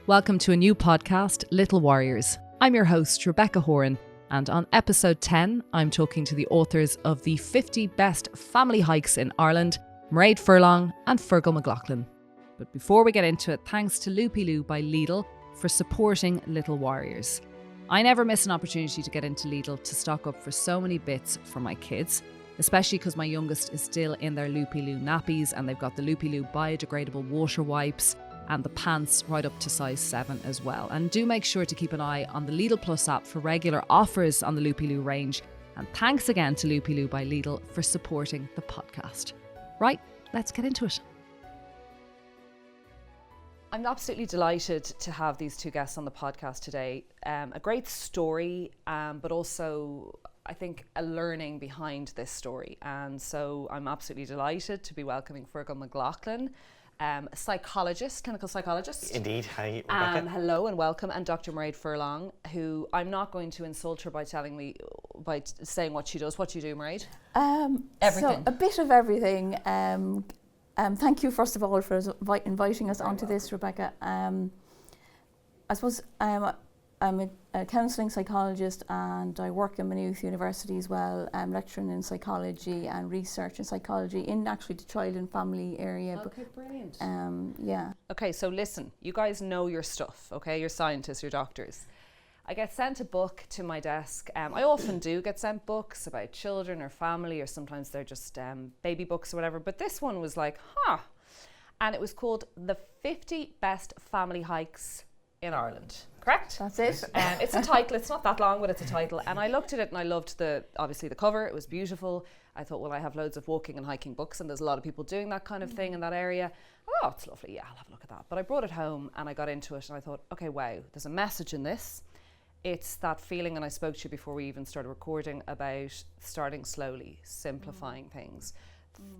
Welcome to a new podcast, Little Warriors. I'm your host, Rebecca Horan, and on episode 10, I'm talking to the authors of the 50 Best Family Hikes in Ireland, Mairead Furlong and Fergal McLoughlin. But before we get into it, thanks to Loopy Loo by Lidl for supporting Little Warriors. I never miss an opportunity to get into Lidl to stock up for so many bits for my kids, especially because my youngest is still in their Loopy Loo nappies and they've got the Loopy Loo biodegradable water wipes and the pants right up to size 7 as well. And do make sure to keep an eye on the Lidl Plus app for regular offers on the Loopy Loo range. And thanks again to Loopy Loo by Lidl for supporting the podcast. Right, let's get into it. I'm absolutely delighted to have these two guests on the podcast today. A great story, but also I think a learning behind this story. And so I'm absolutely delighted to be welcoming Fergal McLoughlin, a psychologist, clinical psychologist. Indeed. Hi, Rebecca. Hello and welcome. And Dr. Mairead Furlong, who I'm not going to insult her by saying what she does. What do you do, Mairead? Everything. So a bit of everything. Thank you, first of all, for inviting us onto this, Rebecca. I suppose I'm a counselling psychologist and I work in Maynooth University as well, lecturing in psychology and research in psychology in actually the child and family area. Okay, brilliant. Yeah. Okay, so listen, you guys know your stuff, okay? You're scientists, you're doctors. I get sent a book to my desk. I often do get sent books about children or family, or sometimes they're just baby books or whatever. But this one was like, and it was called The 50 Best Family Hikes in Ireland. Correct? That's it. It's a title. It's not that long, but it's a title. And I looked at it and I loved obviously the cover. It was beautiful. I thought, well, I have loads of walking and hiking books and there's a lot of people doing that kind of thing in that area. Oh, it's lovely. Yeah, I'll have a look at that. But I brought it home and I got into it and I thought, okay, wow, there's a message in this. It's that feeling, and I spoke to you before we even started recording, about starting slowly, simplifying things,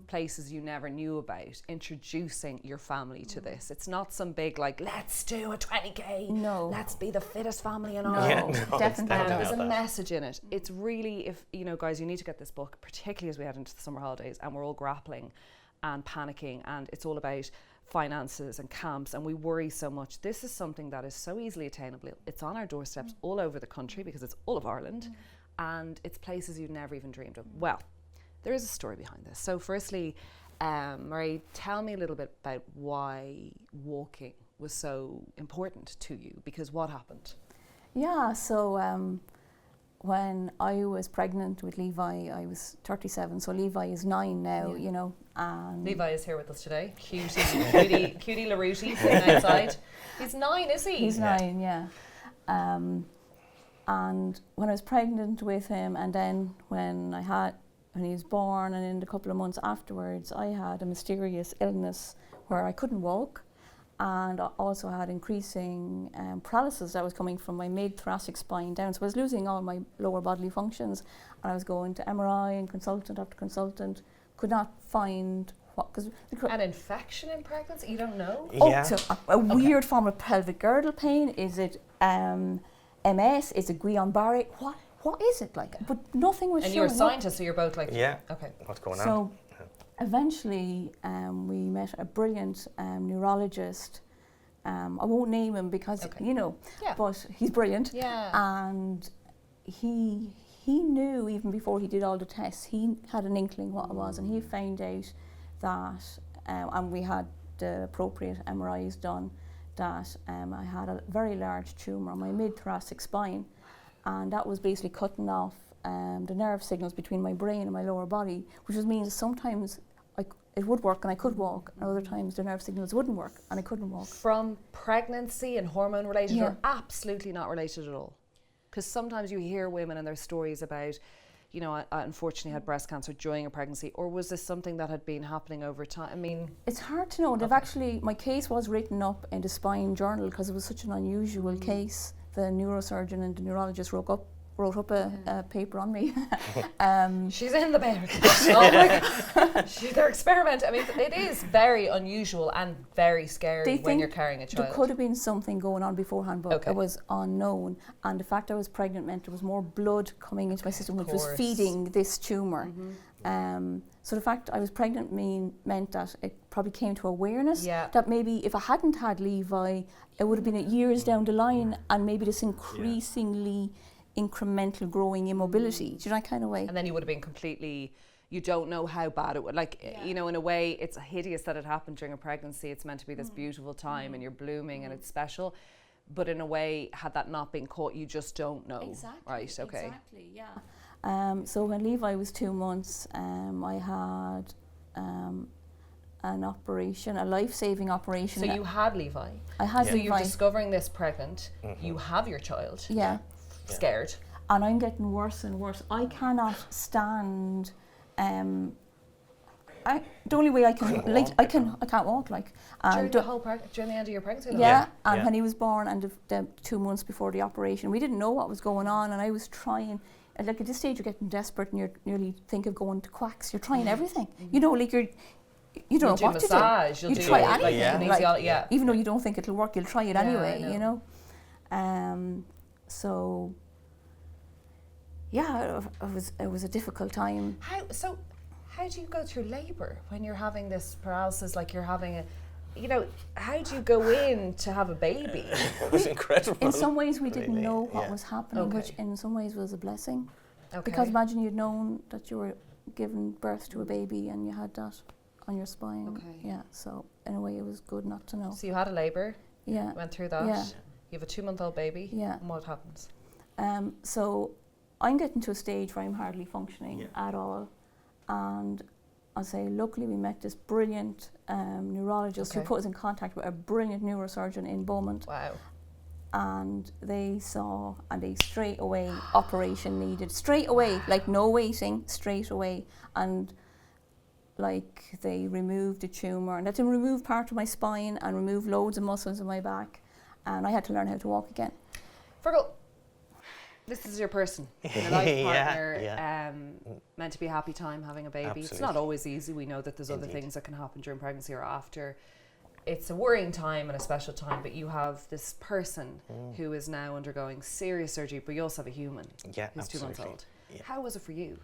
places you never knew about, introducing your family to this. It's not some big, like, let's do a 20k, let's be the fittest family in Ireland. No, definitely not. There's a message in it. It's really, if you know, guys, you need to get this book, particularly as we head into the summer holidays and we're all grappling and panicking, and it's all about finances and camps, and we worry so much. This is something that is so easily attainable. It's on our doorsteps all over the country because it's all of Ireland, and it's places you'd never even dreamed of. Well, there is a story behind this. So firstly, Mairead, tell me a little bit about why walking was so important to you, because what happened? Yeah, so when I was pregnant with Levi, I was 37, so Levi is 9 now, you know. And Levi is here with us today. Cutie LaRuti sitting outside. He's 9, is he? He's 9, yeah. And when I was pregnant with him, and then when he was born, and in the couple of months afterwards, I had a mysterious illness where I couldn't walk, and I also had increasing paralysis that was coming from my mid-thoracic spine down. So I was losing all my lower bodily functions, and I was going to MRI and consultant after consultant, could not find what. An infection in pregnancy? You don't know? Yeah. To a weird form of pelvic girdle pain. Is it MS? Is it Guillain-Barré? What is it like? But nothing was sure. And you're a scientist, so you're both like, yeah. Okay. What's going on? So eventually we met a brilliant neurologist. I won't name him because, you know, but he's brilliant. Yeah. And he knew even before he did all the tests, he had an inkling what it was, and he found out that, and we had the appropriate MRIs done, that I had a very large tumour on my mid-thoracic spine, and that was basically cutting off the nerve signals between my brain and my lower body, which means sometimes it would work and I could walk, and other times the nerve signals wouldn't work and I couldn't walk. From pregnancy and hormone related, or absolutely not related at all? Because sometimes you hear women and their stories about, you know, I unfortunately had breast cancer during a pregnancy, or was this something that had been happening over time? I mean, it's hard to know. They've actually, my case was written up in the Spine Journal because it was such an unusual case. The neurosurgeon and the neurologist wrote up a paper on me. She's in the bed. Oh my God. They're experimenting. I mean, it is very unusual and very scary when you're carrying a child. There could have been something going on beforehand, but it was unknown. And the fact I was pregnant meant there was more blood coming into my system, which was feeding this tumour. So the fact I was pregnant meant that it probably came to awareness Yeah. that maybe if I hadn't had Levi, it would have been years down the line, and maybe this increasingly incremental growing immobility. Do you know that kind of way? And then you would have been completely, you don't know how bad it would, like, you know, in a way it's hideous that it happened during a pregnancy. It's meant to be this beautiful time and you're blooming and it's special. But in a way, had that not been caught, you just don't know. Exactly. Right, okay. Exactly, yeah. So when Levi was 2 months, I had an operation, a life-saving operation. So you had Levi. I had So Levi. you're discovering this pregnant, you have your child. Yeah. Scared. And I'm getting worse and worse. I cannot stand. The only way I can, I can't walk. Like During the whole during the end of your pregnancy. And when he was born, and the 2 months before the operation, we didn't know what was going on, and I was trying. Like at this stage, you're getting desperate, and you're nearly think of going to quacks. You're trying everything. You know, like you don't know what to do. You'll try like, anything. Even though you don't think it'll work, you'll try it anyway. You know. So. Yeah, it was a difficult time. How do you go through labour when you're having this paralysis, like you're having a, you know, how do you go in to have a baby? It was incredible. In some ways we didn't know what was happening, which in some ways was a blessing. Because imagine you'd known that you were giving birth to a baby and you had that on your spine. Yeah, so in a way it was good not to know. So you had a labour, yeah, went through that, you have a 2-month-old baby, and what happens? So I'm getting to a stage where I'm hardly functioning at all. And I'll say, luckily we met this brilliant neurologist who put us in contact with a brilliant neurosurgeon in Beaumont. Wow. And they saw, and they straight away, operation needed. Straight away, like no waiting, straight away. And like they removed the tumour, and they had to remove part of my spine and remove loads of muscles in my back. And I had to learn how to walk again. Fergal, this is your person, your life partner, meant to be a happy time having a baby. Absolutely. It's not always easy. We know that there's other things that can happen during pregnancy or after. It's a worrying time and a special time, but you have this person who is now undergoing serious surgery, but you also have a human who's 2 months old. How was it for you?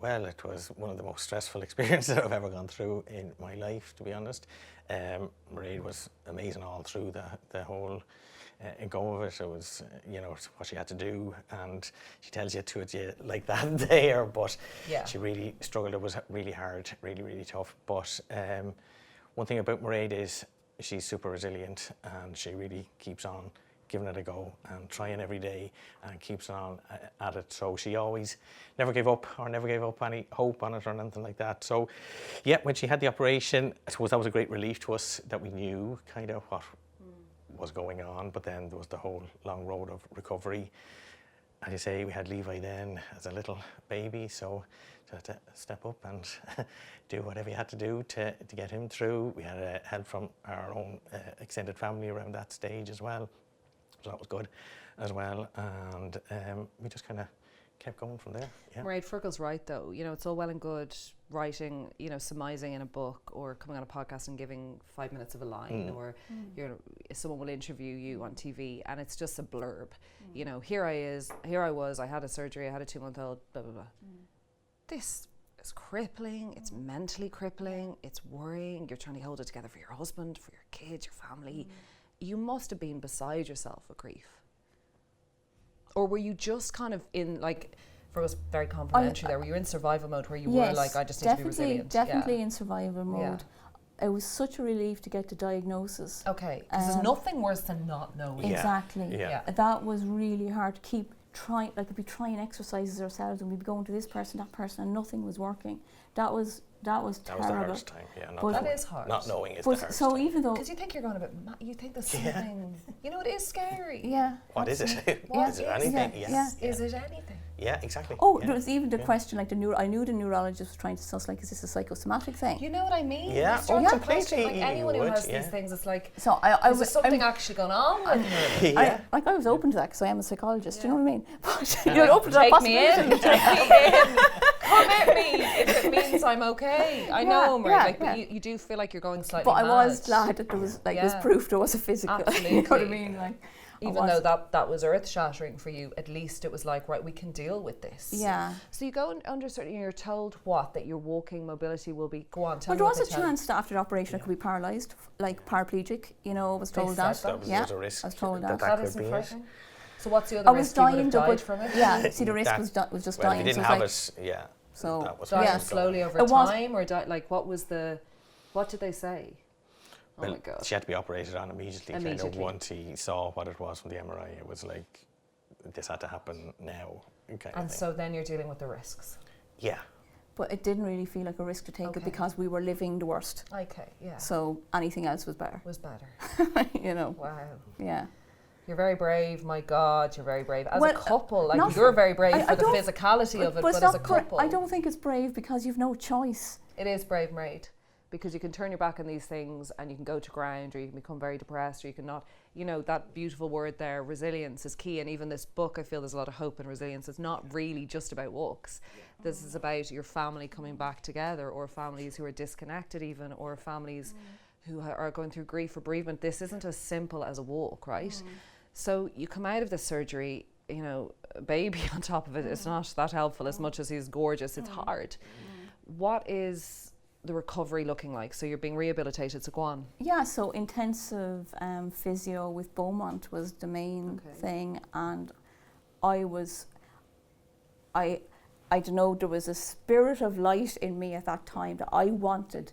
Well, it was one of the most stressful experiences I've ever gone through in my life, to be honest. Mairead was amazing all through the whole go of it. It was, you know, what she had to do, and she tells you to it like that there, but she really struggled. It was really hard, really, really tough. But one thing about Mairead is she's super resilient, and she really keeps on giving it a go and trying every day and keeps on at it. So she always never gave up any hope on it or anything like that. So yeah, when she had the operation, I suppose that was a great relief to us that we knew kind of what was going on, but then there was the whole long road of recovery. As you say, we had Levi then as a little baby, so you had to step up and do whatever you had to do to get him through. We had help from our own extended family around that stage as well, so that was good as well, and we just kind of kept going from there. Mairead, Fergal's right though. You know, it's all well and good writing, you know, surmising in a book or coming on a podcast and giving 5 minutes of a line, or you know, someone will interview you on TV and it's just a blurb. You know, here I was, I had a surgery, I had a 2-month-old, blah blah blah. This is crippling. It's mentally crippling. It's worrying. You're trying to hold it together for your husband, for your kids, your family. You must have been beside yourself with grief. Or were you just kind of in, like, for us, very complimentary there, were you in survival mode where you were like, I just need to be resilient? Definitely in survival mode. It was such a relief to get the diagnosis. Okay, because there's nothing worse than not knowing. Exactly. That was really hard to keep trying, like we'd be trying exercises ourselves and we'd be going to this person, that person, and nothing was working. That was terrible. That was the hardest time, that is hard. Not knowing is the hardest so time. Even though... Because you think you're going a bit... You think there's something... You know, it is scary. Yeah. What is it? Is it anything? Is it anything? Yeah, exactly. Oh, there was even the question, like I knew the neurologist was trying to suss, like, is this a psychosomatic thing? You know what I mean? Yeah, completely. Like anyone who has these things, it's like, so is there something actually going on with me? I was open to that because I am a psychologist, do you know what I mean? But you're open to that possibility. Take me in. Come at me if it means I'm okay. I know, Mairead, but you do feel like you're going slightly mad. But I was glad that there was, like, was proof there was a physical. Absolutely. You know what I mean? Like, Even though that was earth-shattering for you, at least it was like, right, we can deal with this. Yeah. So you go under certain, you're told what? That your walking mobility will be, go on, tell Well, me there what was they a tell you. chance that after the operation I could be paralysed, like paraplegic, you know, I was told that. That was, yeah, there's a risk I was told that. that Isn't could be it. frightening? So what's the other I was risk? You would dying, have though, died but from it? yeah, see, the risk That- was just Well, dying. if you didn't so have it's like, it, yeah. So that was Dying Yeah. slowly over It was- time, or like what was the, what did they say? Oh Well, my God. she had to be operated on immediately. Kind of Immediately. once he saw what it was from the MRI, it was like, this had to happen now. Kind of And thing. so then you're dealing with the risks. Yeah. but it didn't really feel like a risk to take Okay. it because we were living the worst. Okay, yeah. So anything else was better. Was better. You know, Wow. yeah. You're very brave, my God, you're very brave. As Well, a couple, like not you're for- very brave I for the don't- physicality of it, but but it's as a not couple. I don't think it's brave because you've no choice. It is brave, Mairead, because you can turn your back on these things and you can go to ground, or you can become very depressed, or you can not. You know, that beautiful word there, resilience, is key. And even this book, I feel there's a lot of hope and resilience. It's not really just about walks. This is about your family coming back together, or families who are disconnected even, or families who are going through grief or bereavement. This isn't as simple as a walk, right? So you come out of the surgery, you know, a baby on top of it, it's not that helpful as much as he's gorgeous, it's hard. What is the recovery looking like? So you're being rehabilitated, so go on. Yeah, so intensive physio with Beaumont was the main thing, and I don't know, there was a spirit of light in me at that time that I wanted.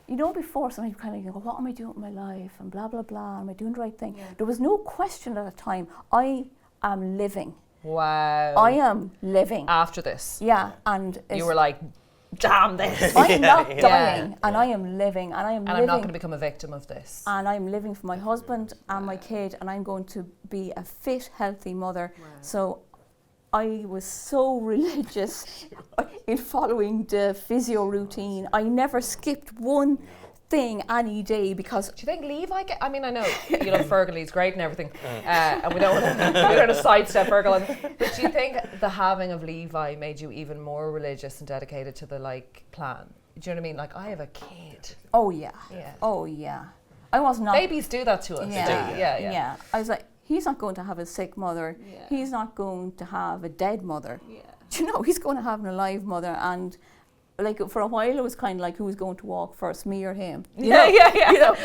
You know, before sometimes you kind of go, what am I doing with my life, and blah blah blah, am I doing the right thing? Yeah. There was no question at the time. I am living. Wow. I am living. After this, Yeah, and you were like, damn this. I am not Yeah. dying, and I am living, and I am And living. I'm not going to become a victim of this. And I'm living for my husband and my kid, and I'm going to be a fit, healthy mother. Wow. So I was so religious in following the physio routine. I never skipped one thing any day because Do you think Levi? I mean, I know you love Fergal; he's great and everything, and we don't want to sidestep Fergal. But do you think the having of Levi made you even more religious and dedicated to the plan? Do you know what I mean? Like, I have a kid. oh yeah, Yeah. oh yeah, I was not. Babies do that to us. Yeah, Yeah. I was like, he's not going to have a sick mother. Yeah. He's not going to have a dead mother. Yeah. Do you know, he's going to have an alive mother. And like for a while, it was kind of like who was going to walk first, me or him? You know? You know,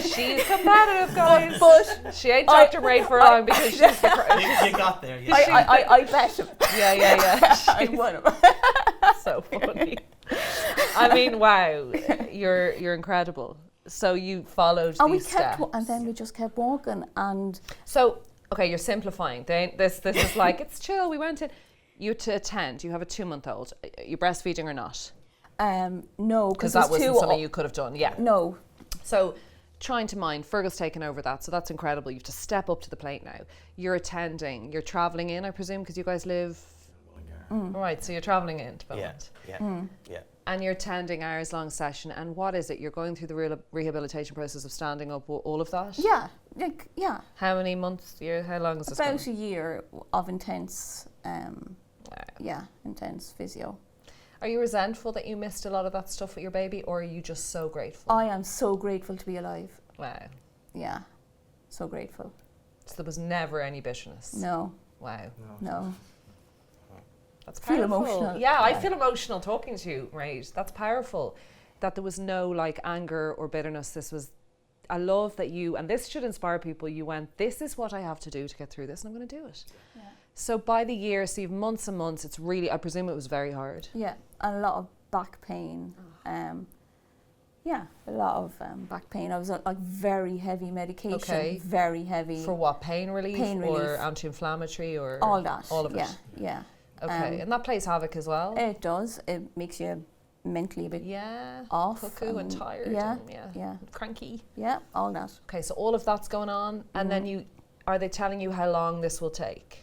she's competitive, guys. But she ain't Dr. Mairead Furlong because she's the You got there. You I bet him. yeah. I won him. So funny. I mean, wow, you're incredible. So you followed And we these kept, steps. and then we just kept walking. And So, okay, you're simplifying. This is like, it's chill. We went in. You to attend. You have a 2-month-old. You breastfeeding or not? no, Because because that wasn't something you could have done. Yeah. No, So, trying to mind, Fergal's taken over that, so that's incredible. You have to step up to the plate now. You're attending. You're travelling in, I presume, because you guys live. Right. So you're travelling in to Yeah, Belmont. yeah. And you're attending hours-long session. And what is it? You're going through the rehabilitation process of standing up, all of that? yeah, How many months, year? How long is this going? about a year of intense, intense physio. Are you resentful that you missed a lot of that stuff with your baby, or are you just so grateful? I am so grateful to be alive. Wow. Yeah, so grateful. So there was never any bitterness? No, Wow. no. That's Feel powerful. emotional. Yeah, I Yeah. feel emotional talking to you, right? That's powerful. That there was no anger or bitterness. This was, I love that you, and this should inspire people, you went, this is what I have to do to get through this, and I'm going to do it. Yeah. So by the year, so you've months and months, it's really, I presume it was very hard. Yeah, and a lot of back pain. A lot of back pain. I was on very heavy medication. Okay. Very heavy. For what, pain relief, Pain or relief. anti-inflammatory, or all that. all of it? Yeah. Okay, and that plays havoc as well? It does. It makes you mentally a bit Yeah, off. cuckoo and tired, Yeah, and yeah, cranky. yeah, all that. Okay, so all of that's going on, and then are they telling you how long this will take?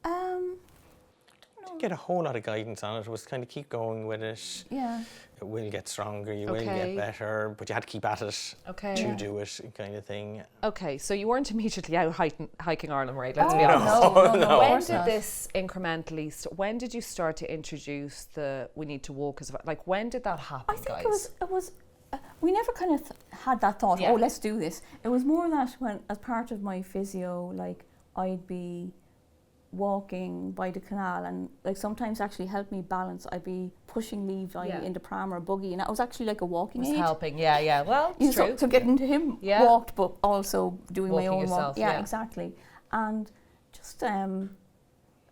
Didn't get a whole lot of guidance on it. It was kind of keep going with it. Yeah. It will get stronger. You will Okay. get better, but you had to keep at it Okay. to do it, kind of thing. Okay, so you weren't immediately out hiking Ireland, right? Let's Oh, be honest. no, of When course did not. this incrementally? When did you start to introduce the we need to walk as when did that happen, I think guys? it was we never kind of had that thought, Yeah. oh, let's do this. It was more that when, as part of my physio, like I'd be walking by the canal and like sometimes actually help me balance. I'd be pushing Levi in the pram or buggy, and that was actually like a walking aid. Helping, yeah. Well, it's true. So getting to him walked, but also doing Walking my own yourself, walk. Yeah, exactly. And just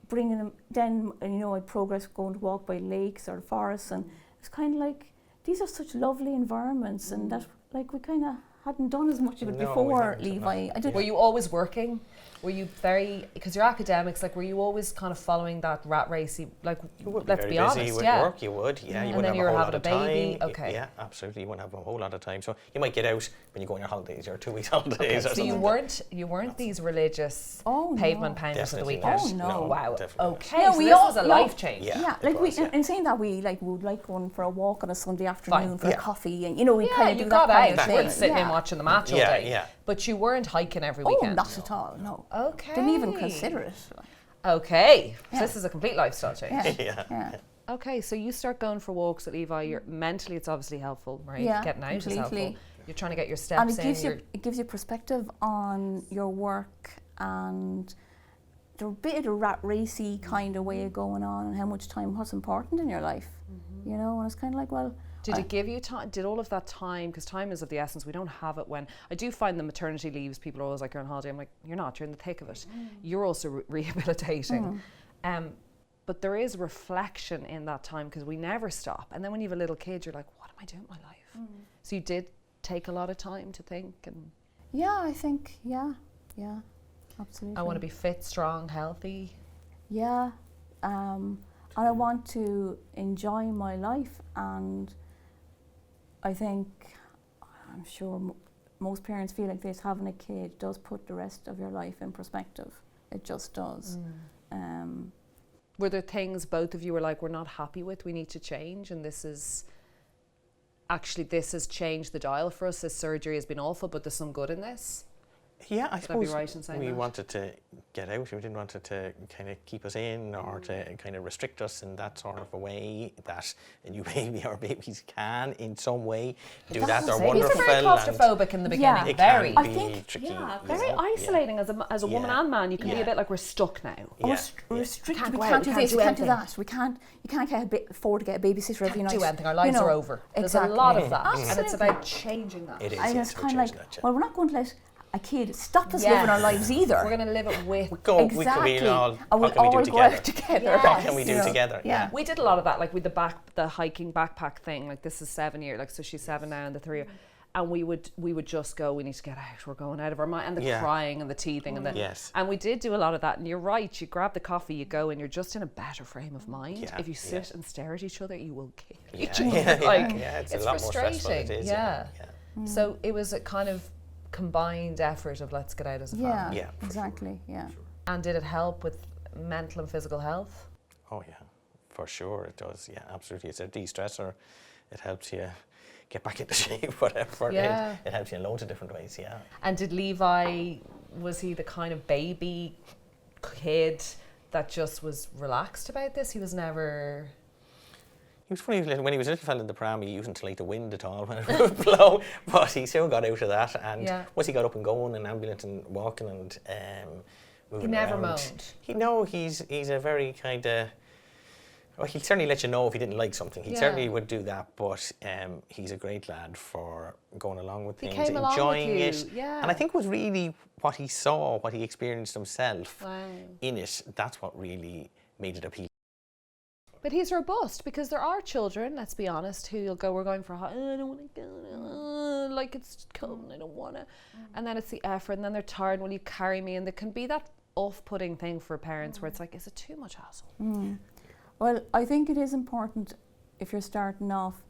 bringing him, then, you know, I'd progress going to walk by lakes or forests, and it's kind of like, these are such lovely environments, and that, like, we kind of hadn't done as much of it before, Levi. Were you always working? Were you very, because you're academics, like, were you always kind of following that rat racey, like, let's be honest, busy with work, you would, you and wouldn't then have you were a whole having lot a of baby, time. okay. Yeah, absolutely, you wouldn't have a whole lot of time. So you might get out when you go on your holidays, your 2 weeks holidays or so something. you weren't these religious Oh, pavement no. pounders for the Definitely weekend? not. Oh, no. Wow, Definitely not. okay, Yeah, so we this all- was a yeah. life change. Yeah, like it was, in saying that, we like would like going for a walk on a Sunday afternoon for a Yeah. coffee, and you know, we Yeah, kind of you do got that kind out, of you weren't thing. sitting Yeah. in watching the match all Yeah, day. yeah. But you weren't hiking every Oh, weekend. not at all, no. Okay. Didn't even consider it. Okay, so Yeah. this is a complete lifestyle change. Yeah. Yeah. Okay, so you start going for walks at Levi. You're mentally, it's obviously helpful, right? Yeah, Getting out is helpful. completely. You're trying to get your steps And in. it gives you perspective on your work, and the bit of the rat racy kind of way of going on, and how much time, what's important in your life, you know. And it's kind of like, well, Did it give you time? Did all of that time, because time is of the essence, we don't have it when, I do find the maternity leaves, people are always like, you're on holiday. I'm like, you're not, you're in the thick of it. You're also rehabilitating. But there is reflection in that time, because we never stop. And then when you have a little kid, you're like, what am I doing with my life? So you did take a lot of time to think, and yeah, I think, yeah, absolutely. I want to be fit, strong, healthy. Yeah, and I want to enjoy my life, and I think, I'm sure most parents feel like this, having a kid does put the rest of your life in perspective. It just does. Were there things both of you were like, we're not happy with, we need to change, and this has changed the dial for us, this surgery has been awful, but there's some good in this? Yeah, I Would I be suppose right in saying we that? wanted to get out. We didn't want it to kind of keep us in or to kind of restrict us in that sort of a way that a new baby or babies can in some way do that. They're These wonderful. are very claustrophobic in the beginning, Yeah. It very. can I be think, tricky. yeah, you Very know, isolating as a woman Yeah. and man. You can be a Yeah. bit like, we're stuck now. Yeah. restricted. Can't We go out, can't we do can't this. do We can't do anything. that. You can't afford to get a babysitter every Can't night. do anything. Our lives are over. There's a lot of that, and it's Absolutely. about changing that. It is. And yeah, it's about kind of changing like, that, yeah. well, we're not going to let a kid stop us Yes. living our lives either. We're going to live it with. We can Exactly. be all, And what we'll can we all do go together? out together. Yes. What can we You do know, together? Yeah. We did a lot of that, like with the hiking backpack thing. Like, this is 7 years, like, so she's 7 now, and the 3 and we would just go, we need to get out, we're going out of our mind, and the Yeah. crying and the teething and the Yes. and we did do a lot of that. And you're right, you grab the coffee, you go, and you're just in a better frame of mind. Yeah, If you yeah. sit and stare at each other, you will kill Yeah, each other. yeah, Like, yeah, it's it's a lot more stressful. frustrating. It is. Yeah. Yeah. So it was a kind of combined effort of let's get out as a family. Yeah, Yeah, for exactly. Yeah. And did it help with mental and physical health? Oh yeah, for sure it does. Yeah, absolutely. It's a de-stressor. It helps you get back into shape, whatever. Yeah. It helps you in loads of different ways. Yeah. And did Levi, was he the kind of baby kid that just was relaxed about this? He was never... He was funny when he was a little fella in the pram. He wasn't like the wind at all when it would blow, but he soon got out of that. And Yeah. once he got up and going and ambulant and walking and moving He never around, moaned. he's a very kind of. Well, he'd certainly let you know if he didn't like something. He Yeah. certainly would do that, but he's a great lad for going along with He things, came along with enjoying you, it. yeah. And I think it was really what he saw, what he experienced himself Wow. in it. That's what really made it appealing. But he's robust, because there are children, let's be honest, who'll go, we're going for a hot, I don't want to go, like it's cold, I don't want to. And then it's the effort, and then they're tired, will you carry me? And there can be that off-putting thing for parents where it's like, is it too much hassle? Well, I think it is important, if you're starting off,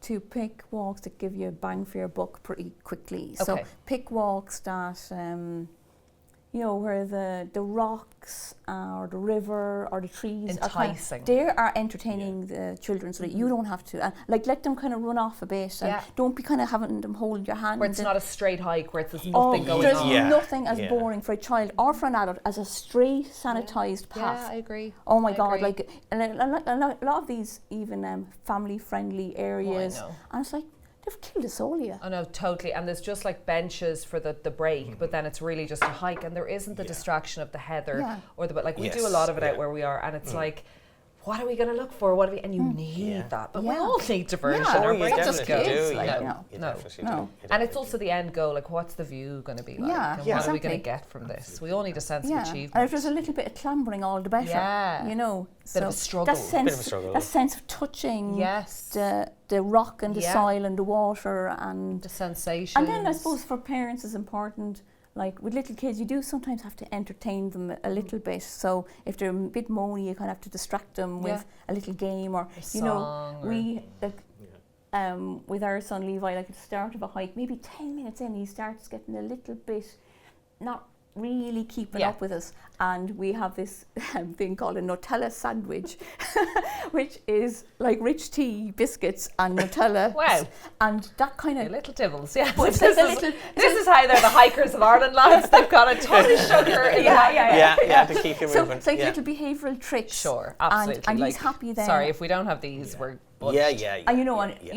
to pick walks that give you a bang for your buck pretty quickly. So Okay. pick walks that, you know, where the rocks or the river or the trees are kind Enticing. of, they are entertaining the children, so that you don't have to, like, let them kind of run off a bit, and Yeah. don't be kind of having them hold your hand. Where it's and- not a straight hike, where there's Oh, nothing going there's on. Yeah. nothing as Yeah. boring for a child or for an adult as a straight, sanitised Yeah, path. I agree. Oh my I God! agree. Like, and a lot of these even family-friendly areas, know. and it's like they've killed us all, yeah. I know, totally. And there's just like benches for the break, but then it's really just a hike, and there isn't the distraction of the heather or the, like we do a lot of it out where we are, and it's like, what are we going to look for? What do we? And you need that, but we all need diversion. Yeah, Our you brains definitely just do. go. You No. definitely do. And it's also the end goal, like what's the view going to be like? Yeah, and what are we exactly. going to get from this? We all need a sense of And achievement. if there's a little bit of clambering, all the better. Yeah. You know. Bit of a struggle. That sense of touching Yes. the rock and the soil and the water and the sensation. And then I suppose for parents it's important, like with little kids, you do sometimes have to entertain them a little bit. So if they're a bit moany, you kind of have to distract them with a little game or, you know, we, like, with our son Levi, like at the start of a hike, maybe 10 minutes in, he starts getting a little bit not really keeping up with us, and we have this thing called a Nutella sandwich, which is like rich tea, biscuits and Nutella. Wow. And that kind of little dibbles, yeah. But This is how they're the hikers of Ireland, lads. They've got a ton of sugar in to keep you moving. So it's like little behavioural tricks. Sure, absolutely. And like, he's happy then. Sorry, if we don't have these, we're bunched. And you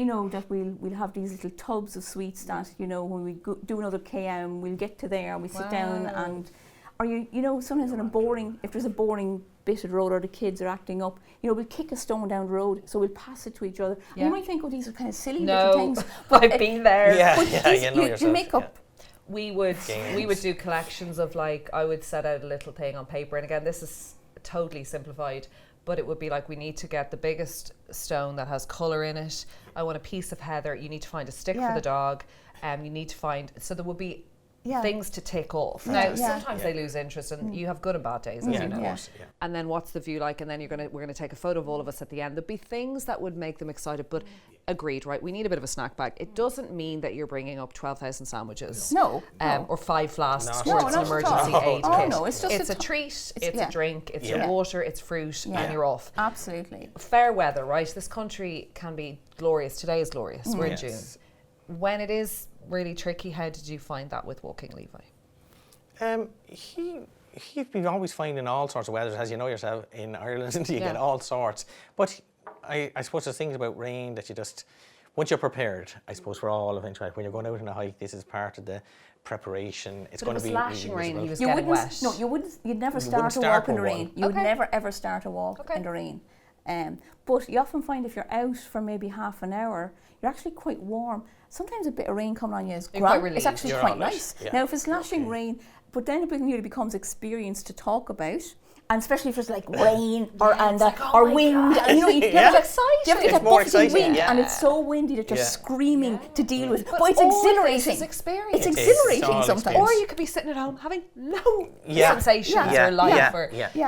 know that we'll have these little tubs of sweets that, you know, when we do another KM, we'll get to there and we sit down and, or you know, sometimes if there's a boring bit of the road or the kids are acting up, you know, we'll kick a stone down the road, so we'll pass it to each other. And you might think, oh, these are kind of silly little things. But I've been there. You make up. We would do collections of, like, I would set out a little thing on paper, and again, this is totally simplified, but it would be like, we need to get the biggest stone that has colour in it. I want a piece of heather. You need to find a stick for the dog. You need to find, so there would be things to tick off. Now, sometimes they lose interest, and you have good and bad days, as you know. And then what's the view like? And then we're gonna take a photo of all of us at the end. There'd be things that would make them excited, but agreed, right? We need a bit of a snack bag. It doesn't mean that you're bringing up 12,000 sandwiches. No. Or 5 flasks No, or it's an emergency aid kit. No, it's just a treat, it's a drink, it's your water, it's fruit, and you're off. Absolutely. Fair weather, right? This country can be glorious. Today is glorious. We're in June. When it is really tricky, how did you find that with walking Levi? He'd been always finding all sorts of weathers, as you know yourself, in Ireland. You get all sorts. But I suppose there's things about rain that you just, once you're prepared, I suppose for all eventuality, when you're going out on a hike, this is part of the preparation. It's going to be lashing really rain. He was You getting wouldn't. wet. No, you wouldn't. You'd never start a walk in the rain. You would Okay. never ever start a walk in the rain. But you often find if you're out for maybe half an hour, you're actually quite warm. Sometimes a bit of rain coming on you is grand. It's actually quite nice. Now, if it's lashing rain, but then it really becomes experience to talk about. And especially if it's like rain or wind, and you know, you have to get that buffeting wind, and it's so windy that you're screaming to deal with. But it's exhilarating. It's experience. It's exhilarating sometimes. Or you could be sitting at home having no sensations or life.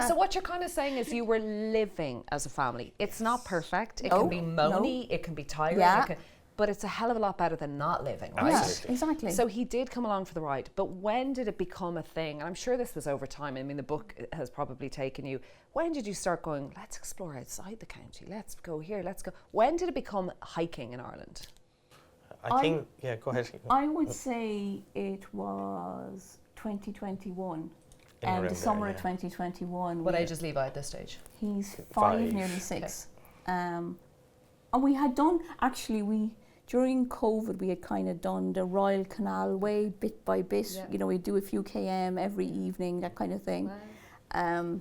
So what you're kind of saying is you were living as a family. It's not perfect. It can be moany. It can be tiring. But it's a hell of a lot better than not living, right? Yeah, exactly. So he did come along for the ride, but when did it become a thing? And I'm sure this was over time. I mean, the book has probably taken you. When did you start going, let's explore outside the county, let's go here, let's go? When did it become hiking in Ireland? I think, go ahead. I would say it was 2021. The summer of 2021. What age is Levi at this stage? He's 5, nearly 6. And we had done, actually, during COVID, we had kind of done the Royal Canal Way bit by bit. Yeah. You know, we'd do a few km every evening, that kind of thing. Wow.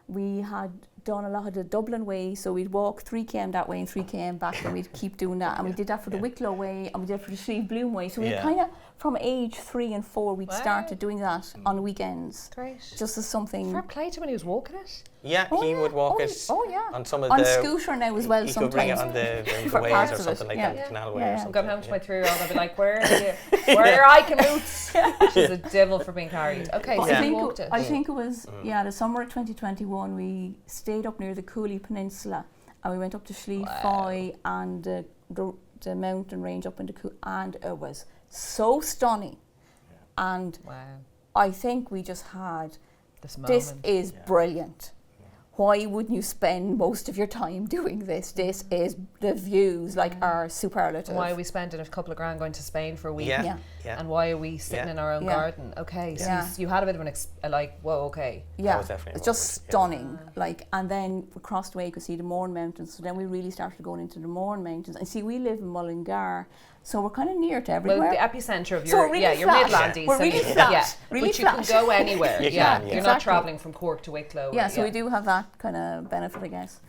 We had done a lot of the Dublin Way, so we'd walk 3 km that way and 3 km back, and we'd keep doing that. And we did that for the Wicklow Way, and we did it for the Slieve Bloom Way. So we kind of, from age 3 and 4, we'd started doing that on weekends. Great. Just as something. Fair play to when he was walking it. Yeah, he would walk it on some of on the... scooter now as well, he sometimes. Could bring it on the ways or something like that, canal way or something. I'm going home to my 3-year-old, I'll be like, where are your hiking boots? She's a devil for being carried. Okay, so you walked it. I think it was, the summer of 2021, we stayed up near the Cooley Peninsula, and we went up to Slieve Foy and the mountain range up in the Cooley, and it was so stunning. And I think we just had, this is brilliant. Why wouldn't you spend most of your time doing this? This is, the views are superlative. Why are we spending a couple of grand going to Spain for a week? And why are we sitting in our own garden? Okay, so you had a bit of it's just stunning. And then we crossed away, you could see the Mourne Mountains. So then we really started going into the Mourne Mountains. And see, we live in Mullingar, So we're kind of near to everywhere. Well, the epicenter of So your, we're really your flat. Midlandies. We're really flat. Yeah, Really but you flat. can go anywhere. You yeah, can, yeah. You're not Exactly. travelling from Cork to Wicklow. Yeah, so we do have that kind of benefit, I guess.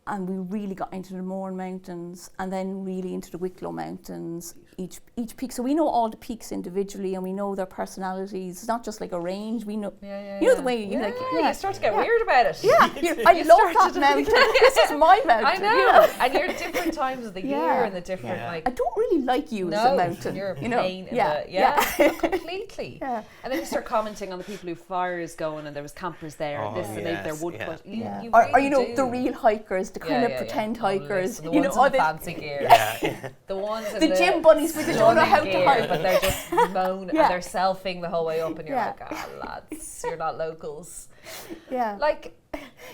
And we really got into the Mourne Mountains and then really into the Wicklow Mountains, each peak. So we know all the peaks individually and we know their personalities. It's not just like a range. We know, you know the way you like. Yeah, you start to get weird about it. Yeah, I love that mountain. This is my mountain. I know. You know? And you're at different times of the year and the different like. I don't really like you as a mountain. You're a you know? pain in Yeah, the, yeah. completely. Yeah. And then you start commenting on the people who fires going and there was campers there and this and they've their wood cut. You Or really you know, do. the real hikers, the kind of pretend hikers. The You ones know, in the fancy gear. The ones in the gym bunnies because they don't know how to gear, hike. but they're just moaning and they're selfing the whole way up and you're like, lads, you're not locals. Yeah. Like,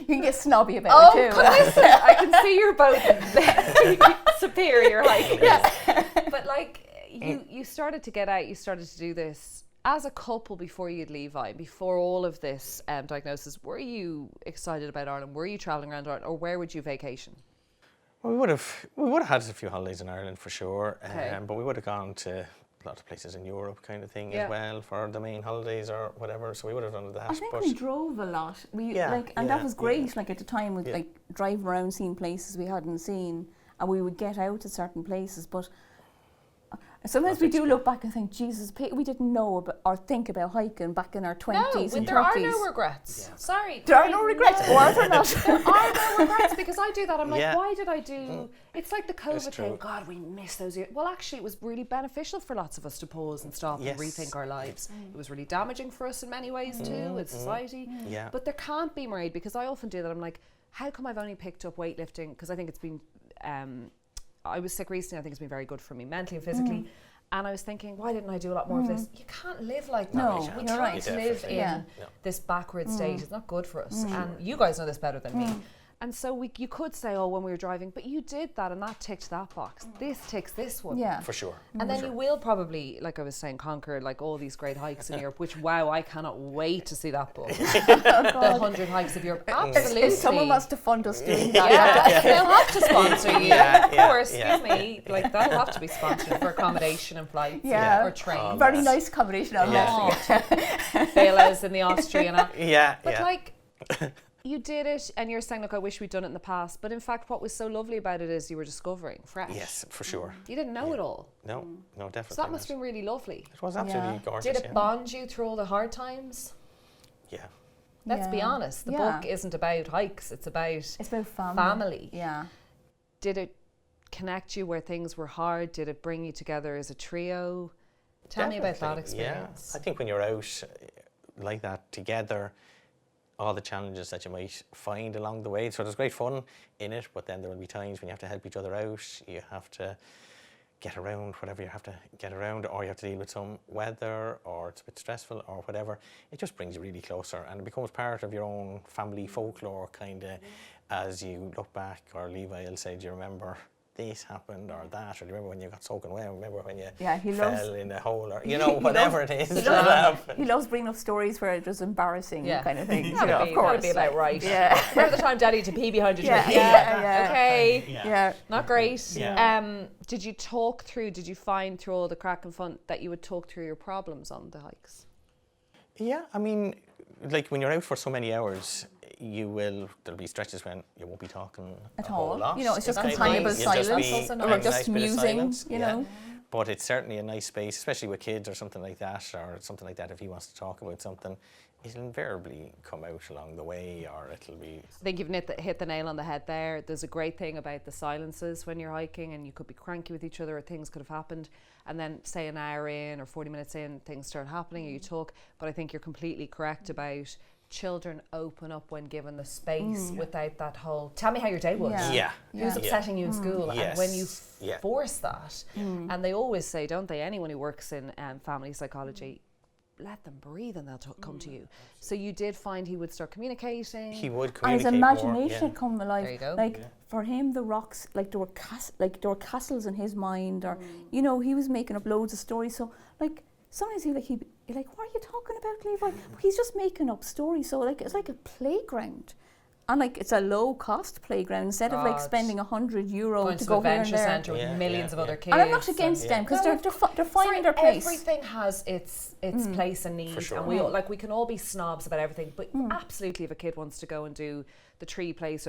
you can get snobby about it too. Listen, I can see you're both very superior hikers. But like, you started to get out, you started to do this as a couple before you'd leave Ireland, before all of this diagnosis. Were you excited about Ireland? Were you travelling around Ireland, or where would you vacation? Well, we would have had a few holidays in Ireland for sure, Okay. but we would have gone to a lot of places in Europe kind of thing as well for the main holidays or whatever, so we would have done that. I think we drove a lot. That was great, like at the time with like driving around seeing places we hadn't seen, and we would get out to certain places, but sometimes we do look back and think, Jesus, we didn't know about, or think about hiking back in our 20s and 30s. There are no regrets. Yeah. Sorry. There are no regrets. Or are there not? There are no regrets because I do that. I'm like, why did I do... It's like the COVID thing. God, we miss those years. Well, actually, it was really beneficial for lots of us to pause and stop and rethink our lives. It was really damaging for us in many ways too, with society. Yeah. But there can't be, Mairead, because I often do that. I'm like, how come I've only picked up weightlifting? Because I think it's been... I was sick recently. I think it's been very good for me mentally and physically. And I was thinking, why didn't I do a lot more of this? You can't live like that. No, we you're can't right. live in this backward state. It's not good for us. And you guys know this better than me. And so you could say, oh, when we were driving, but you did that and that ticked that box. This ticks this one. Yeah. For sure. And then you will probably, like I was saying, conquer like all these great hikes in Europe, which, wow, I cannot wait to see that book. The 100 hikes of Europe. Absolutely. If someone wants to fund us doing that. They'll have to sponsor you. Yeah, of course, yeah. excuse me. Like, that'll have to be sponsored for accommodation and flights or trains. Very nice combination of villas in the Austrian. But like, you did it and you're saying, look, I wish we'd done it in the past. But in fact, what was so lovely about it is you were discovering fresh. Yes, for sure. You didn't know it all. No, definitely. So that must have been really lovely. It was absolutely gorgeous. Did it bond you through all the hard times? Yeah. Let's be honest. The book isn't about hikes. It's about family. Yeah. Did it connect you where things were hard? Did it bring you together as a trio? Tell me about that experience. Yeah. I think when you're out like that together, all the challenges that you might find along the way. So there's great fun in it, but then there will be times when you have to help each other out. You have to get around whatever you have to get around, or you have to deal with some weather, or it's a bit stressful, or whatever. It just brings you really closer, and it becomes part of your own family folklore, kind of, as you look back. Or Levi will say, do you remember this happened or that, or do you remember when you got soaking wet, remember when you fell in a hole, or whatever it is. He loves bringing up stories where it was embarrassing kind of thing. Of course. That'd be about right. Yeah. Remember the time Daddy had to pee behind you? Yeah. Not great. Yeah. Did you find through all the crack and fun that you would talk through your problems on the hikes? Yeah, I mean, like when you're out for so many hours, there'll be stretches when you won't be talking at a all. whole lot. You know, it's just kind companionable of silence, or just musing, you know. But it's certainly a nice space, especially with kids or something like that, if he wants to talk about something, it'll invariably come out along the way, or it'll be... I think you've hit the nail on the head there. There's a great thing about the silences when you're hiking, and you could be cranky with each other, or things could have happened, and then say an hour in or 40 minutes in, things start happening and you talk. But I think you're completely correct about children open up when given the space without that whole, tell me how your day was. Who's upsetting you in school? And when you force that, and they always say, don't they, anyone who works in family psychology, let them breathe and they'll come to you. So you did find he would start communicating. He would and communicate his imagination more, had come alive. There you go. Like for him, the rocks, like there were castles in his mind, or you know, he was making up loads of stories. So like sometimes he'd like, what are you talking about, Levi? He's just making up stories. So like it's like a playground. And like it's a low cost playground instead of like spending €100 going to to go the here and adventure there. centre with millions of other kids. And I'm not against them because they're finding their place. Everything has its place and need, sure. and we can all be snobs about everything. But absolutely, if a kid wants to go and do the tree place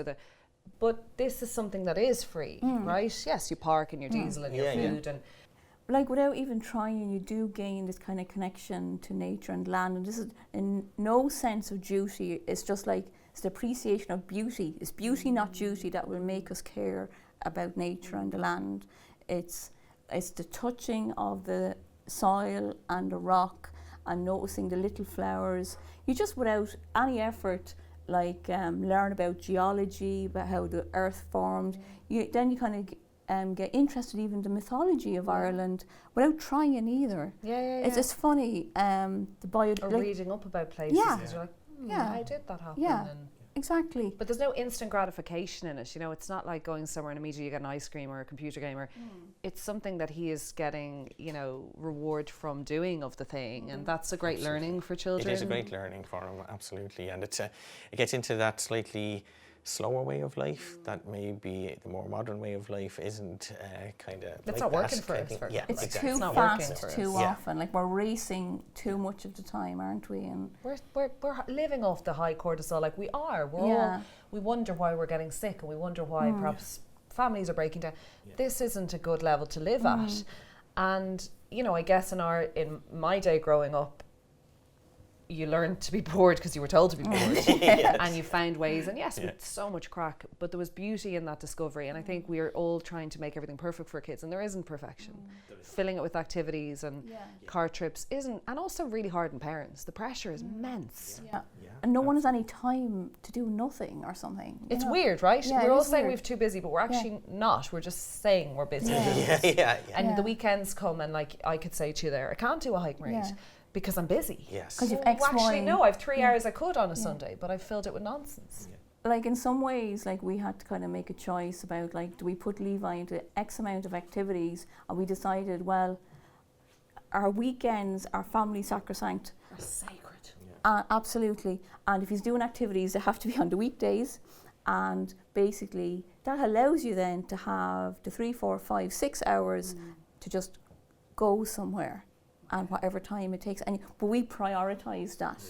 but this is something that is free, right? Yes, you park and your diesel and your food and. Like without even trying, you do gain this kind of connection to nature and land, and this is in no sense of duty. It's just like it's the appreciation of beauty. It's beauty, not duty, that will make us care about nature and the land. It's the touching of the soil and the rock and noticing the little flowers. You just, without any effort, like learn about geology, about how the earth formed. Then you kind of get interested even in the mythology of Ireland without trying either. It's funny. Reading up about places because you're like, how did that happen? Yeah, exactly. But there's no instant gratification in it. You know, it's not like going somewhere and immediately you get an ice cream or a computer game. It's something that he is getting, reward from doing of the thing, and that's a great learning for children. It is a great learning for them, absolutely, and it gets into that slightly slower way of life that maybe the more modern way of life isn't kind of. It's not working for us. It's exactly. too fast, too often. Like we're racing too much of the time, aren't we? And we're living off the high cortisol. Like we are. We wonder why we're getting sick, and we wonder why perhaps families are breaking down. This isn't a good level to live at. And I guess in my day growing up, you learned to be bored because you were told to be bored. And you found ways, and with so much crack, but there was beauty in that discovery, and I think we are all trying to make everything perfect for kids, and there isn't perfection. Filling it with activities and car trips isn't, and also really hard on parents. The pressure is immense. And no one has any time to do nothing or something. It's weird, right? Yeah, we're all saying we're too busy, but we're actually not. We're just saying we're busy. And the weekends come, and like I could say to you there, I can't do a hike, Mairead. Because I'm busy. Yes. Because you've X, actually, no, I have 3 hours I could on a Sunday, but I filled it with nonsense. Like in some ways, like we had to kind of make a choice about like, do we put Levi into X amount of activities? And we decided, well, our weekends are family sacrosanct. Are sacred. Absolutely. And if he's doing activities, they have to be on the weekdays. And basically, that allows you then to have the 3, 4, 5, 6 hours to just go somewhere. And whatever time it takes, but we prioritise that.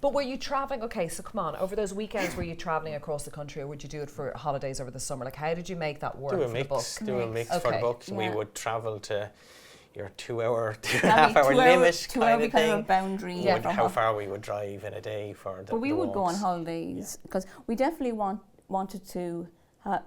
But were you travelling? Okay, so come on. Over those weekends, were you travelling across the country, or would you do it for holidays over the summer? Like, how did you make that work do a for mix, the book? Do a mix for the book. We would travel to your 2 hour, 2.5 hour limit kind of thing. Kind of boundary. How far we would drive in a day for the. But we would go on holidays because we definitely wanted to.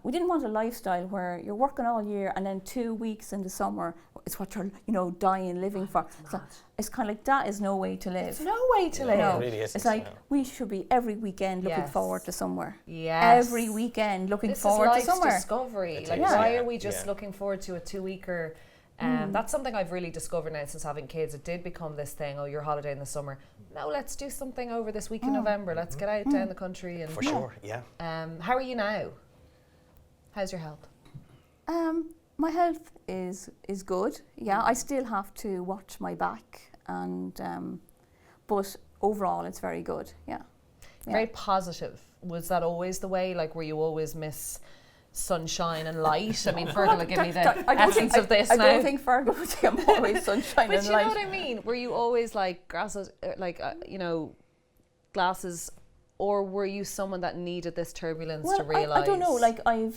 We didn't want a lifestyle where you're working all year and then 2 weeks in the summer it's what you're dying living for. So it's kind of like that is no way to live. It's no way to live. No, it really isn't. It's like we should be every weekend looking forward to somewhere. Yes. Every weekend looking forward to somewhere. This is discovery. Like why are we just looking forward to a 2-weeker? That's something I've really discovered now since having kids. It did become this thing, your holiday in the summer. No, let's do something over this week in November. Let's get out down the country. And for sure, how are you now? How's your health? My health is good. Yeah, I still have to watch my back, and but overall it's very good. Yeah. Very positive. Was that always the way? Like, were you always miss sunshine and light? I mean, Fergal will give me the essence of this now. I don't think Fergal would say I'm always sunshine and light. But you know what I mean? Were you always like glasses, glasses? Or were you someone that needed this turbulence to realise? I don't know. Like I've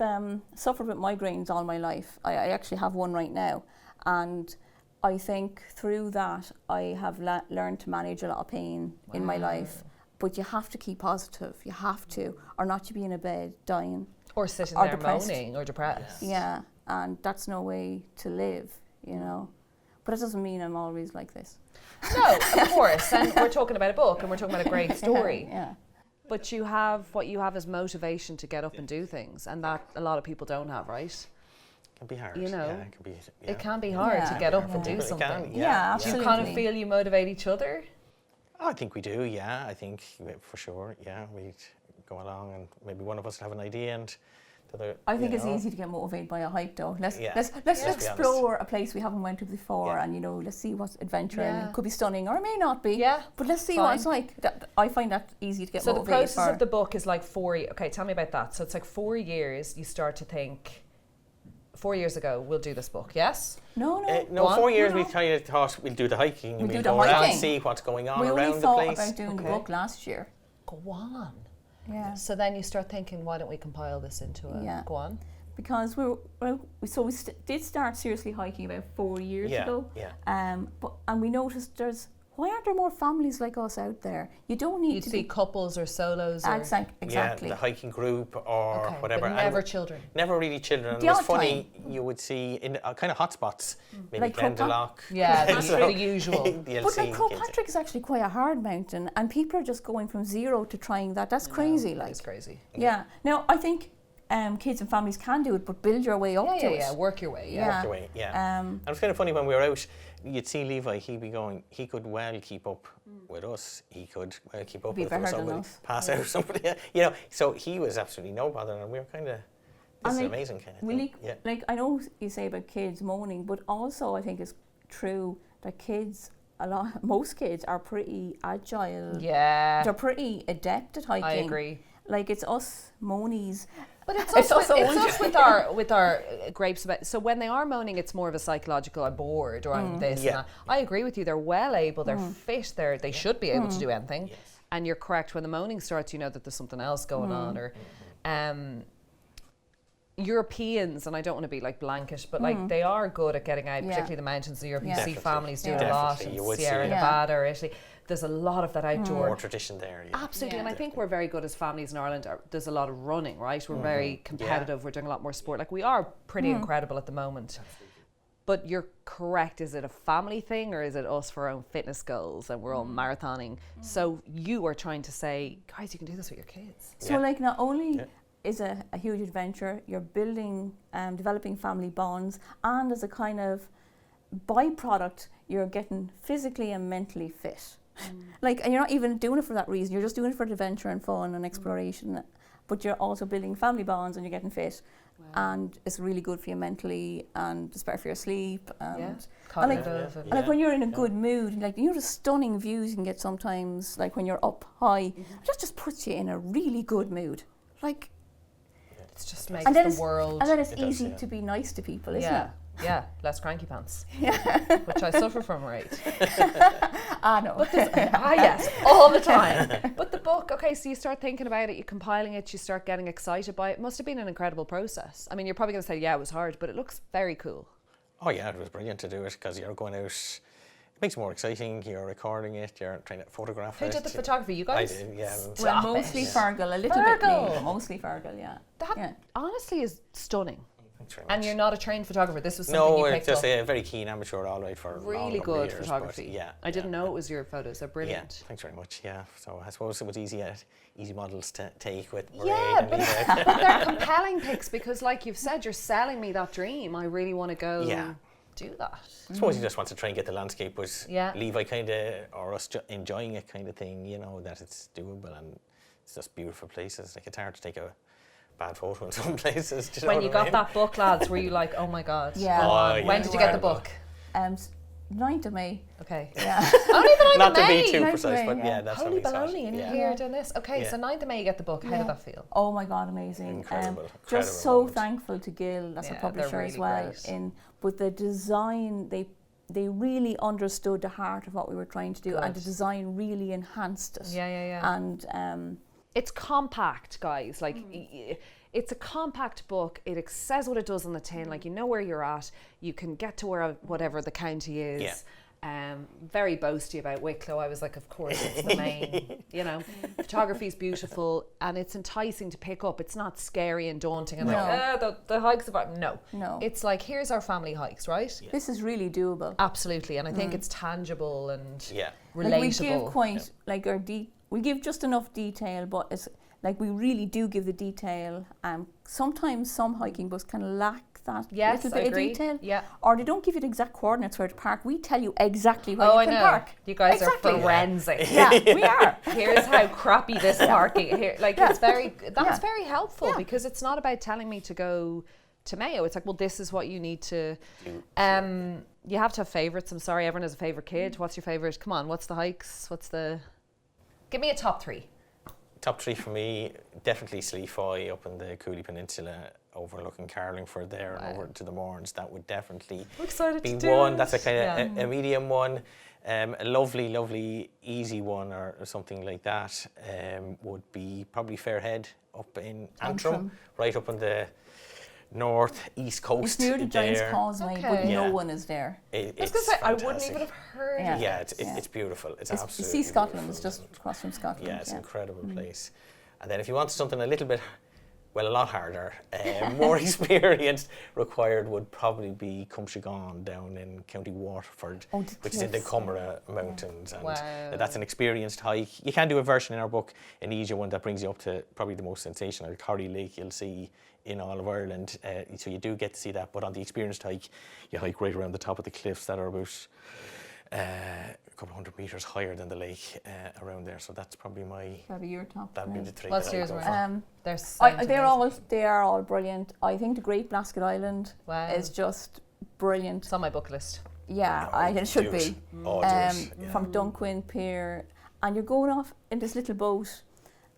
suffered with migraines all my life. I actually have one right now, and I think through that I have learned to manage a lot of pain in my life. But you have to keep positive. You have to, or not to be in a bed dying, or sitting there depressed. Moaning or depressed. Yeah, and that's no way to live. But it doesn't mean I'm always like this. No, of course. And we're talking about a book, and we're talking about a great story. Yeah. But what you have is motivation to get up and do things, and that a lot of people don't have, right? It can be hard. It can be hard to get up and do something. Absolutely. Do you kind of feel you motivate each other? Oh, I think we do, I think for sure, we'd go along and maybe one of us would have an idea and I think it's easy to get motivated by a hike, though. Let's explore a place we haven't went to before, and let's see what's adventure. And it could be stunning, or it may not be. Yeah, but let's see what it's like. I find that easy to get motivated. So the process of the book is like 4. Okay, tell me about that. So it's like 4 years. You start to think. 4 years ago, we'll do this book. Yes? No. 4 years we kind of thought we'll do the hiking. We'll go around and see what's going on around the place. We thought about doing the book last year. Go on. Yeah. So then you start thinking, why don't we compile this into a go on? Because we did start seriously hiking about 4 years ago. Yeah. And we noticed why aren't there more families like us out there? You don't need to see couples or solos. Or exactly. Yeah, the hiking group or whatever. But never children. Never really children. It was funny, you would see in kind of hotspots, maybe like Glendalough. Yeah, that's the usual. But like Croagh is actually quite a hard mountain, and people are just going from zero to trying that. That's crazy. That's crazy. Yeah. Now, I think kids and families can do it, but build your way up to it. Yeah, work your way. Work your way, and it was kind of funny when we were out, you'd see Levi, he'd be going, he could well keep up with us, he could well keep up with us, somebody pass out somebody, so he was absolutely no bother, and we were kind of, this is amazing kind of thing. Like, I know you say about kids moaning, but also I think it's true that most kids are pretty agile. Yeah. They're pretty adept at hiking. I agree. Like, it's us moanies. But it's us with our grapes about. So when they are moaning, it's more of a psychological. I'm bored, or I'm this. And that. I agree with you. They're well able. They're fit. They should be able to do anything. Yes. And you're correct. When the moaning starts, you know that there's something else going on. Or Europeans, and I don't want to be like blanket, but like they are good at getting out, particularly the mountains in Europe. You see families doing a lot in Sierra Nevada or Italy. There's a lot of that outdoor more tradition there. Yeah. Absolutely, and I think we're very good as families in Ireland. There's a lot of running, right? We're very competitive. We're doing a lot more sport. Like, we are pretty incredible at the moment. But you're correct. Is it a family thing, or is it us for our own fitness goals and we're all marathoning? So you are trying to say, guys, you can do this with your kids. So like, not only is a huge adventure, you're building, developing family bonds, and as a kind of byproduct, you're getting physically and mentally fit. Like, and you're not even doing it for that reason, you're just doing it for adventure and fun and exploration, but you're also building family bonds and you're getting fit. And it's really good for you mentally, and it's better for your sleep, and cognitive. And like when you're in a good mood, like, the stunning views you can get sometimes, like when you're up high, that just puts you in a really good mood. Like, it just makes the world. And then it's easy to be nice to people, isn't it? Yeah, less cranky pants. Which I suffer from, right? No. But yes, all the time. But the book, okay, so you start thinking about it, you're compiling it, you start getting excited by it. It must have been an incredible process. I mean, you're probably going to say, it was hard, but it looks very cool. Oh yeah, it was brilliant to do it, because you're going out, it makes it more exciting, you're recording it, you're trying to photograph it. Who did the photography, you guys? I did, yeah. Well, mostly Fergal, a little bit me, but mostly Fergal, That honestly is stunning. And you're not a trained photographer. This was something you picked up. No, just a very keen amateur, all right, for really good years, photography. I didn't know it was your photos. They're brilliant. Yeah, thanks very much. Yeah, so I suppose it was easy models to take with Mairead. Yeah, but they're compelling pics, because, like you've said, you're selling me that dream. I really want to go do that. I suppose you just want to try and get the landscape, but Levi kind of, or us enjoying it kind of thing, that it's doable, and it's just beautiful places. Like, it's hard to take a bad photo in some places. When you got that book, lads, were you like, oh my God? Yeah. When did you get the book? 9th of May. Okay. Yeah. Only the 9th of May. Not to be too precise, but that's Holy when we baloney, and you're here doing this. Okay, so 9th of May you get the book. How did that feel? Oh my God, amazing. Incredible. Just so moment. Thankful to Gill, that's a publisher really as well. But the design, they really understood the heart of what we were trying to do, and the design really enhanced it. Yeah. And it's compact, guys. Like, it's a compact book. It says what it does on the tin. Like, you know where you're at. You can get to whatever the county is. Yeah. Very boasty about Wicklow. I was like, of course, it's the main. Photography's beautiful, and it's enticing to pick up. It's not scary and daunting and the hikes about. No. It's like, here's our family hikes, right? Yeah. This is really doable. Absolutely, and I think it's tangible and relatable. Like, we give we give just enough detail, but it's Like we really do give the detail. Sometimes some hiking books can lack that little bit of detail. Yeah. Or they don't give you the exact coordinates where to park. We tell you exactly where you can park. You guys are forensic. Yeah, we are. Here's how crappy this parking here. Like it's that's very helpful because it's not about telling me to go to Mayo. It's like, well, this is what you need to you have to have favourites. I'm sorry, everyone has a favourite kid. What's your favourite? Come on, what's the hikes? Give me a top 3. Top 3 for me, definitely Sleafy up in the Cooley Peninsula, overlooking Carlingford there and over to the Mourns. That would definitely be one. That's a kind of a medium one. A lovely, easy one or something like that would be probably Fairhead up in Antrim, right up on the north-east coast. It's near the Giant's Causeway, but no one is there. I was going to say, I wouldn't even have heard of it. Yeah, it's beautiful. It's absolutely See Scotland, beautiful. it's just across from Scotland. Yeah, it's an incredible place. And then if you want something a little bit, well, a lot harder, more experience required would probably be Cumshigan down in County Waterford, which is in the Cumra Mountains. And that's an experienced hike. You can do a version in our book, an easier one that brings you up to probably the most sensational Corrie Lake you'll see in all of Ireland. So you do get to see that. But on the experienced hike, you hike right around the top of the cliffs that are about a couple hundred metres higher than the lake around there. So that's probably That'd be your top. That'd be the 3. What's yours, Mairead? They are all brilliant. I think the Great Blasket Island is just brilliant. It's on my bucket list. Yeah, it should be. From Dunquin Dunquin Pier, and you're going off in this little boat.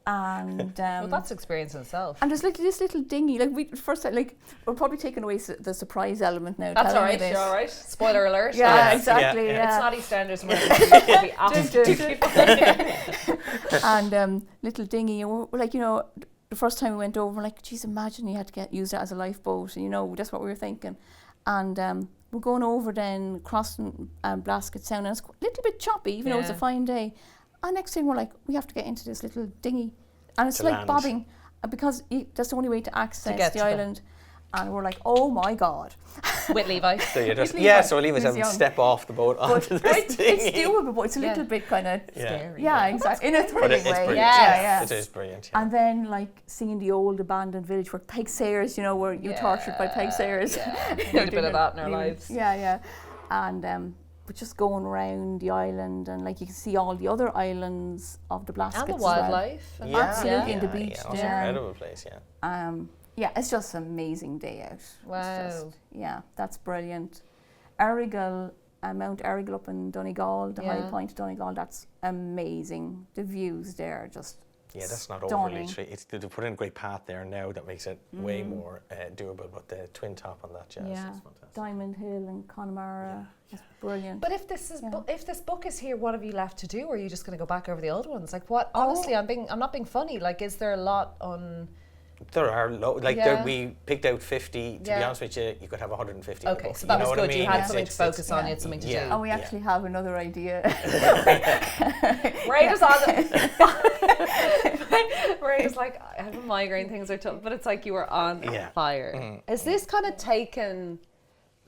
And well, that's experience in itself. And there's this little dinghy. Like we're probably taking away the surprise element now. That's all right. You're all right. Spoiler alert. Yeah, exactly. Yeah. It's not EastEnders. It'll be absolutely fine. And little dinghy. And we're like, the first time we went over, we're like, geez, imagine you had to use that as a lifeboat. And that's what we were thinking. And we're going over then, crossing Blasket Sound, and it's a little bit choppy, even though it's a fine day. And next thing we're like, we have to get into this little dinghy, and it's like bobbing because that's the only way to access the island. And we're like, oh my God. With Levi. So Levi's having to step off the boat onto this dinghy. It's doable, but it's a little bit kind of scary. Yeah, exactly. In a thrilling way. Yeah. It is brilliant. Yeah. And then like seeing the old abandoned village where Peg Sayers, where you're tortured by Peg Sayers. Yeah. We need a bit of that in our lives. Yeah. And but just going around the island, and like you can see all the other islands of the Blaskets and the wildlife. Well. Absolutely, and the beach. It's an incredible place. It's just an amazing day out. Wow. That's brilliant. Errigal, Mount Errigal up in Donegal, the high point of Donegal, that's amazing. The views there are just that's not stunning. overly tricky. They put in a great path there now that makes it way more doable, but the twin top on that, it's fantastic. Diamond Hill and Connemara, that's brilliant. But if this is if this book is here, what have you left to do? Or are you just going to go back over the old ones? Like what? Honestly, I'm not being funny. Like, is there a lot on? There are we picked out 50. To be honest with you, you could have 150. Okay, so that was good. You had something to focus on. You had something to do. And we actually have another idea. Ray was on Ray was like, I have a migraine. Things are tough, but it's like you were on fire. Mm-hmm. Is this kind of taken?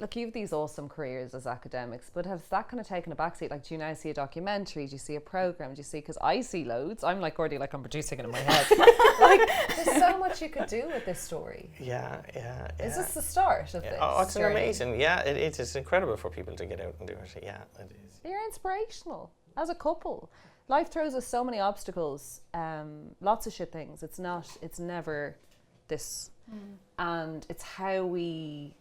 Look, you have these awesome careers as academics, but has that kind of taken a backseat? Like, do you now see a documentary? Do you see a program? Do you see? Because I see loads. I'm like already like I'm producing it in my head. Like, there's so much you could do with this story. Yeah. Is this the start of this? Oh, it's an amazing. Yeah, it is. It's incredible for people to get out and do it. Yeah, it is. You're inspirational as a couple. Life throws us so many obstacles, lots of shit things. It's never this, and it's how we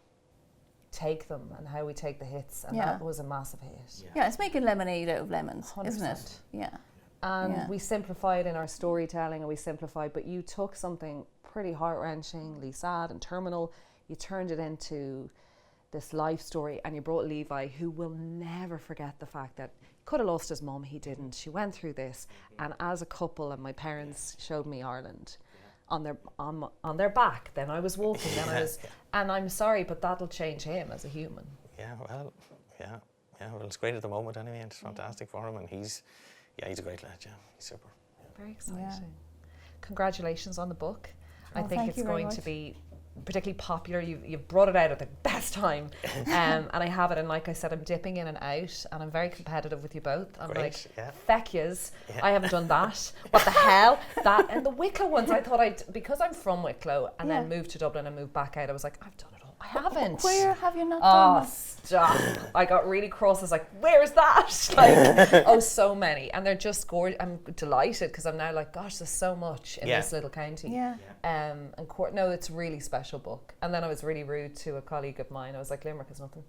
take them and how we take the hits, and that was a massive hit. It's making lemonade out of lemons, 100%. Isn't it? And we simplify it in our storytelling, and we simplify, but you took something pretty heart-wrenchingly sad and terminal, you turned it into this life story, and you brought Levi, who will never forget the fact that he could have lost his mum, he didn't. She went through this, and as a couple, and my parents showed me Ireland on their back. Then I was walking. Then I was, and I'm sorry, but that'll change him as a human. Well, it's great at the moment anyway, and it's fantastic for him, and he's a great lad. Yeah, he's super. Very exciting. Congratulations on the book. I think it's going to be particularly popular. You've brought it out at the best time, and I have it. And like I said, I'm dipping in and out, and I'm very competitive with you both. I'm Great, yeah. feck yous. I haven't done that. What the hell? That and the Wicklow ones. I thought because I'm from Wicklow and then moved to Dublin and moved back out. I was like, I've done it all. I haven't. Where have you not done that? Stop. I got really cross. I was like, where's that? Like, oh, so many. And they're just gorgeous. I'm delighted because I'm now like, gosh, there's so much in this little county. Yeah. And no, it's a really special book. And then I was really rude to a colleague of mine. I was like, Limerick is nothing.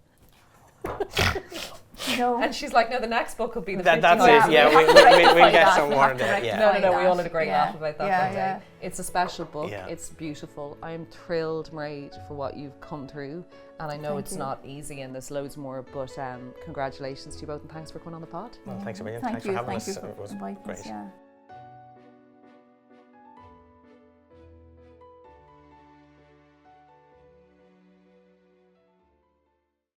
No. And she's like, no, the next book will be the 50 That's highs. it, yeah, we'll get some more of that, yeah. No, we all had a great laugh about that Yeah, one yeah. day. It's a special book. Yeah. It's beautiful. I am thrilled, Mairead, for what you've come through. And I know Thank it's you. not easy and there's loads more, but congratulations to you both and thanks for coming on the pod. Well, thanks a million. Thank Thanks you. for having Thank you us. for It was inviting great. us, yeah.